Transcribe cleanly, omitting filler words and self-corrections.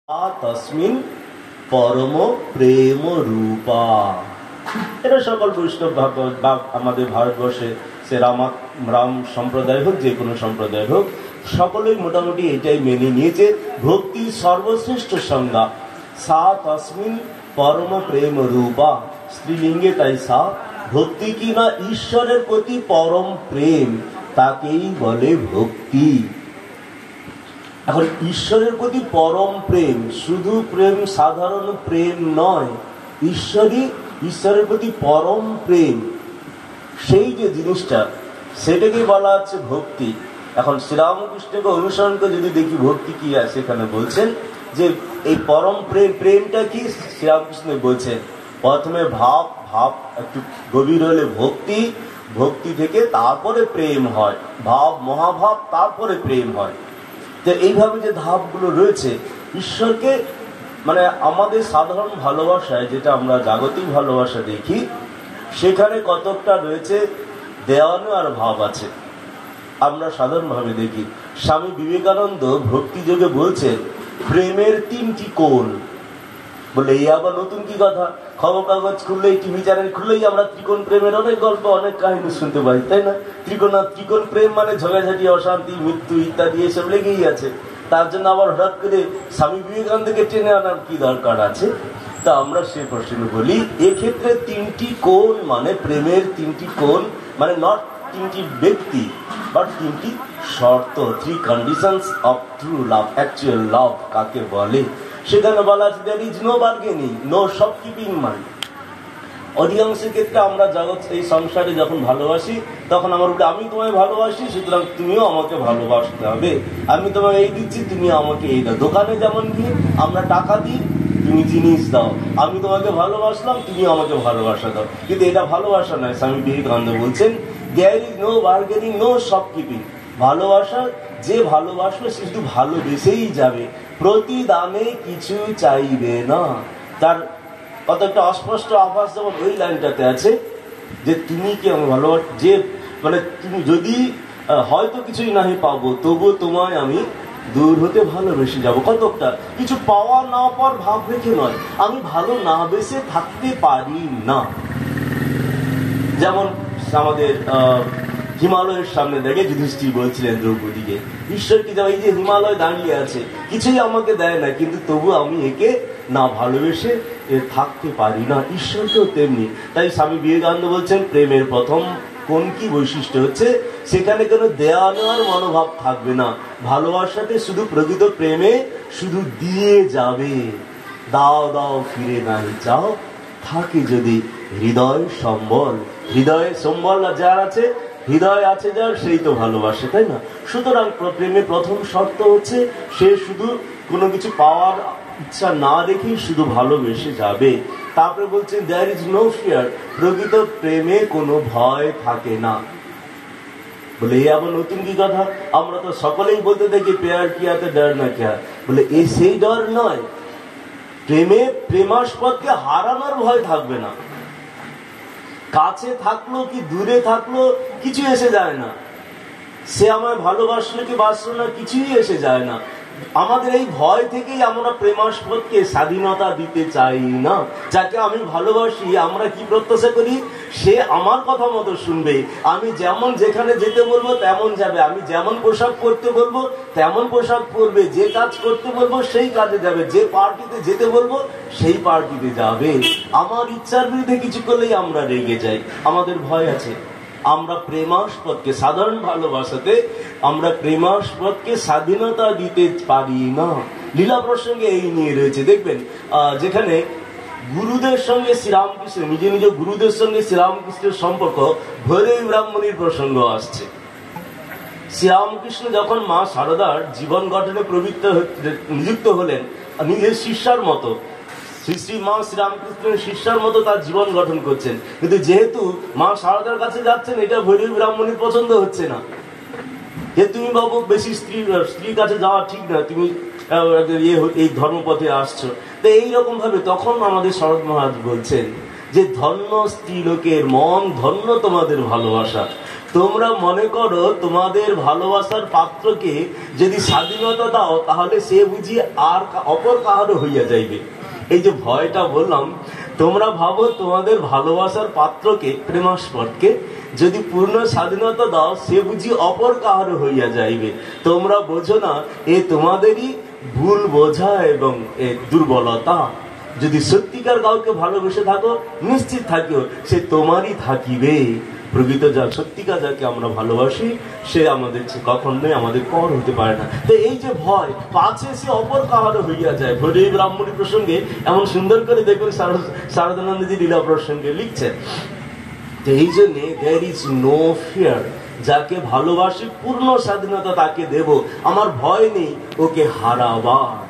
তস্মিন পরম প্রেম রূপা। এটা সকল বৈষ্ণব আমাদের ভারতবর্ষে সে রাম সম্প্রদায় হোক, যে কোনো সম্প্রদায় হোক, সকলেই মোটামুটি এটাই মেনে নিয়েছে। ভক্তির সর্বশ্রেষ্ঠ সংজ্ঞা সা তস্মিন পরম প্রেম রূপা, স্ত্রীলিঙ্গে তাই সা। ভক্তি কি না ঈশ্বরের প্রতি পরম প্রেম, তাকেই বলে ভক্তি। এখন ঈশ্বরের প্রতি পরম প্রেম, শুধু প্রেম, সাধারণ প্রেম নয়, ঈশ্বরের প্রতি পরম প্রেম, সেই যে জিনিসটা, সেটাকে বলা হচ্ছে ভক্তি। এখন শ্রীরামকৃষ্ণকে অনুসরণ করে যদি দেখি ভক্তি কি আছে, সেখানে বলছেন যে এই পরম প্রেমটা কি শ্রীরামকৃষ্ণ বলছেন, প্রথমে ভাব একটু গভীর হলে ভক্তি, ভক্তি থেকে তারপরে প্রেম হয়, ভাব মহাভাব, তারপরে প্রেম হয়। তো এইভাবে যে ধাপগুলো রয়েছে ঈশ্বরকে, মানে আমাদের সাধারণ ভালোবাসায় যেটা আমরা জাগতিক ভালোবাসা দেখি, সেখানে কতকটা রয়েছে দেওয়ানো আর ভাব আছে, আমরা সাধারণভাবে দেখি। স্বামী বিবেকানন্দ ভক্তি যোগে বলছেন প্রেমের তিনটি কোণ। বলে এই আবার নতুন কি কথা, খবর কাগজ খুললেই, টিভি চ্যানেল খুললেই আমরা ত্রিকোণ প্রেমের অনেক গল্প, অনেক কাহিনী শুনতে পাই, তাই না? ত্রিকোণ প্রেম মানে ঝগড়াঝাটি, অশান্তি, মৃত্যু ইত্যাদি এসব লেগেই আছে। তার জন্য আবার হঠাৎ করে স্বামী বিবেকানন্দকে টেনে আনার কি দরকার আছে? তা আমরা সে প্রশ্ন বলি, এক্ষেত্রে তিনটি কোণ মানে প্রেমের তিনটি কোণ মানে নট তিনটি ব্যক্তি, বাট তিনটি শর্ত, 3 conditions of true love, actual love কাকে বলে। সেখানে বলা আছে there is no bargaining, no shopkeeping mind। অধিকাংশের ক্ষেত্রে আমরা জগৎ এই সংসারে যখন ভালোবাসি, তখন আমার বলি আমি তোমায় ভালোবাসি, সুতরাং তুমিও আমাকে ভালোবাসতে হবে, আমি তোমায় এই দিচ্ছি, তুমি আমাকে এই দাও। দোকানে যেমন কি আমরা টাকা দিই, তুমি জিনিস দাও, আমি তোমাকে ভালোবাসলাম, তুমি আমাকে ভালোবাসা দাও, কিন্তু এটা ভালোবাসা নয়। স্বামী বিবেকানন্দ বলছেন there is no bargaining, no shopkeeping। ভালোবাসা, যে ভালোবাসবে সে শুধু ভালোবেসেই যাবে, প্রতিদানে কিছু চাইবে না। তার কত একটা অস্পষ্ট আভাস যেমন ওই লাইনটাতে আছে যে তুমি কি আমি ভালোবাস, যে মানে তুমি যদি হয়তো কিছুই নাহি পাবো, তবুও তোমায় আমি দূর হতে ভালোবেসে যাবো। কতকটা কিছু পাওয়া না পাওয়ার ভাব রেখে নয়, আমি ভালো না বেসে থাকতে পারি না। যেমন আমাদের হিমালয়ের সামনে দেখে যুধিষ্ঠির বলছিলেন দ্রৌপদীকে, ঈশ্বর কি এই যে হিমালয় দাঁড়িয়ে আছে, কিছুই আমাকে দেয় না, কিন্তু তবু আমি একে না ভালোবেসে থাকতে পারি না। ঈশ্বরকেও তেমনি। তাই স্বামী বিবেকানন্দ বলছেন প্রেমের প্রথম কোন কি বৈশিষ্ট্য হচ্ছে, সেখানে কোনো দেওয়া নেওয়ার মনোভাব থাকবে না। ভালোবাসাতে শুধু প্রকৃত প্রেমে শুধু দিয়ে যাবে, দাও দাও ফিরে নাই চাও, থাকে যদি হৃদয় সম্বল। হৃদয়ে সম্বল যার আছে, হৃদয় আছে যার, সেই তো ভালোবাসে, তাই না? সুতরাং প্রেমে প্রথম শর্ত হচ্ছে সে শুধু কোনো কিছু পাওয়ার ইচ্ছা না রেখেই শুধু ভালোবেসে যাবে। তারপরে বলছেন there is no fear, প্রকৃত প্রেমে কোনো ভয় থাকে না। বলে এই আবার নতুন কি কথা, আমরা তো সকলেই বলতে থাকি প্যার কিয়া তো ডর না কিয়া। বলে এই সেই ডর নয়, প্রেমে প্রেমাস্পদকে হারানোর ভয় থাকবে না। কাছে থাকলো কি দূরে থাকলো কিছু এসে যায় না, সে আমায় ভালোবাসলো কি বাসলো না কিছুই এসে যায় না। আমাদের এই ভয় থেকেই আমরা প্রেমাস্পদকে স্বাধীনতা দিতে চাই না। যাকে আমি ভালোবাসি আমরা কি প্রত্যাশা করি, সে আমার কথা মতো শুনবে, আমি যেমন যেখানে যেতে বলবো তেমন যাবে, আমি যেমন পোশাক পরতে বলবো তেমন পোশাক পরবে, যে কাজ করতে বলবো সেই কাজে যাবে, যে পার্টিতে যেতে বলবো সেই পার্টিতে যাবে। আমার ইচ্ছার বিরুদ্ধে কিছু করলেই আমরা রেগে যাই, আমাদের ভয় আছে। আমরা প্রেমাস্পদকে, সাধারণ ভালোবাসাতে আমরা প্রেমাস্পদকে স্বাধীনতা দিতে পারি না। লীলা প্রসঙ্গে এই নিয়ে রয়েছে, দেখবেন যেখানে গুরুদের সঙ্গে শ্রীরামকৃষ্ণ, নিজ নিজ গুরুদের সঙ্গে শ্রীরামকৃষ্ণের সম্পর্ক, ভৈরবী ব্রাহ্মণীর প্রসঙ্গ আসছে। শ্রীরামকৃষ্ণ যখন মা সারদার জীবন গঠনে প্রবৃত্ত নিযুক্ত হলেন, নিজের শিষ্যার মতো, শ্রী মা শ্রীরামকৃষ্ণের শিষ্যার মতো তার জীবন গঠন করছেন, কিন্তু যেহেতু মা সারদার কাছে যাচ্ছেন, এটা ভৈরবী ব্রাহ্মণীর পছন্দ হচ্ছে না, যে তুমি বাবু বেশি স্ত্রীর কাছে যাওয়া ঠিক না, তুমি এই ধর্মপথে আসছো। তো এইরকম ভাবে তখন আমাদের শরৎ মহারাজ বলছেন যে ধন্য স্ত্রীলোকের মন, ধন্য তোমাদের ভালোবাসা, তোমরা মনে করো তোমাদের ভালোবাসার পাত্রকে যদি স্বাধীনতা দাও তাহলে সে বুঝি আর অপর কাহারও হইয়া যাইবে। এই যে ভয়টা বললাম, তোমরা ভাবো তোমাদের ভালোবাসার পাত্রকে, প্রেমাস্পদকে যদি পূর্ণ স্বাধীনতা দাও সে বুঝি অপর কাহারও হইয়া যাইবে। তোমরা বোঝো না, এ তোমাদেরই ভুল বোঝা এবং এ দুর্বলতা। যদি সত্যিকার কাউকে ভালোবেসে থাকো, নিশ্চিত থাকিও সে তোমারই থাকিবে। প্রকৃত যা সত্যিকার যাকে আমরা ভালোবাসি সে আমাদের কখনোই আমাদের পর হতে পারে না। তো এই যে ভয়, পাছে সে অপর কাহারও হইয়া যায়। ভৈরবী ব্রাহ্মণী প্রসঙ্গে এমন সুন্দর করে দেখুন শারদানন্দজি লীলা প্রসঙ্গে লিখছেন, এই জন্যে there is no fear, যাকে ভালোবাসি পূর্ণ স্বাধীনতা তাকে দেব, আমার ভয় নেই ওকে হারাবার।